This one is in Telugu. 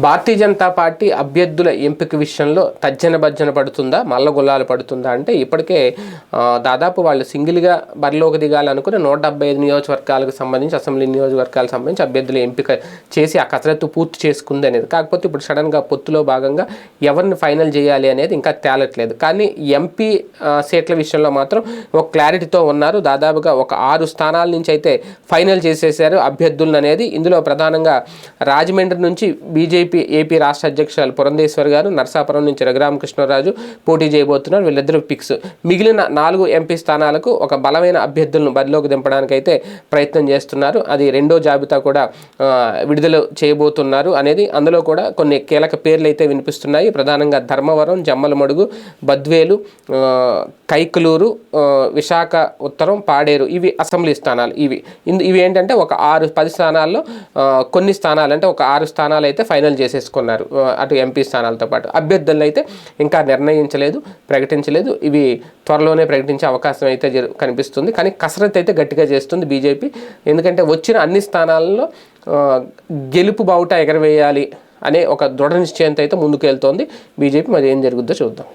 భారతీయ జనతా పార్టీ అభ్యర్థుల ఎంపిక విషయంలో తర్జన భర్జన పడుతుందా, మల్లగొల్లాలు పడుతుందా అంటే ఇప్పటికే దాదాపు వాళ్ళు సింగిల్గా బరిలోకి దిగాలనుకుని 175 నియోజకవర్గాలకు సంబంధించి అసెంబ్లీ నియోజకవర్గాలకు సంబంధించి అభ్యర్థుల ఎంపిక చేసి ఆ కసరత్తు పూర్తి చేసుకుంది అనేది. కాకపోతే ఇప్పుడు సడన్గా పొత్తులో భాగంగా ఎవరిని ఫైనల్ చేయాలి అనేది ఇంకా తేలట్లేదు. కానీ ఎంపీ సీట్ల విషయంలో మాత్రం ఒక క్లారిటీతో ఉన్నారు. దాదాపుగా ఒక 6 స్థానాల నుంచి అయితే ఫైనల్ చేసేసారు అభ్యర్థులను అనేది. ఇందులో ప్రధానంగా రాజమండ్రి నుంచి బీజేపీ ఏపీ రాష్ట్ర అధ్యక్షురాలు పురంధేశ్వర్ గారు, నరసాపురం నుంచి రఘురామకృష్ణరాజు పోటీ చేయబోతున్నారు. వీళ్ళిద్దరు పిక్స్. మిగిలిన 4 ఎంపీ స్థానాలకు ఒక బలమైన అభ్యర్థులను బరిలోకి దింపడానికి అయితే ప్రయత్నం చేస్తున్నారు. అది రెండో జాబితా కూడా విడుదల చేయబోతున్నారు అనేది. అందులో కూడా కొన్ని కీలక పేర్లు అయితే వినిపిస్తున్నాయి. ప్రధానంగా ధర్మవరం, జమ్మలమడుగు, బద్వేలు, కైకలూరు, విశాఖ ఉత్తరం, పాడేరు ఇవి అసెంబ్లీ స్థానాలు. ఇవి ఏంటంటే ఒక 6-10 స్థానాల్లో కొన్ని స్థానాలు అంటే ఒక 6 స్థానాలు అయితే ఫైనల్ చేసేసుకున్నారు. అటు ఎంపీ స్థానాలతో పాటు అభ్యర్థులను అయితే ఇంకా నిర్ణయించలేదు, ప్రకటించలేదు. ఇవి త్వరలోనే ప్రకటించే అవకాశం అయితే కనిపిస్తుంది. కానీ కసరత్తు అయితే గట్టిగా చేస్తుంది బీజేపీ. ఎందుకంటే వచ్చిన అన్ని స్థానాలలో గెలుపు బావుట ఎగరవేయాలి అనే ఒక దృఢ నిశ్చయంతో అయితే ముందుకు వెళ్తోంది బీజేపీ. మరి ఏం జరుగుద్దో చూద్దాం.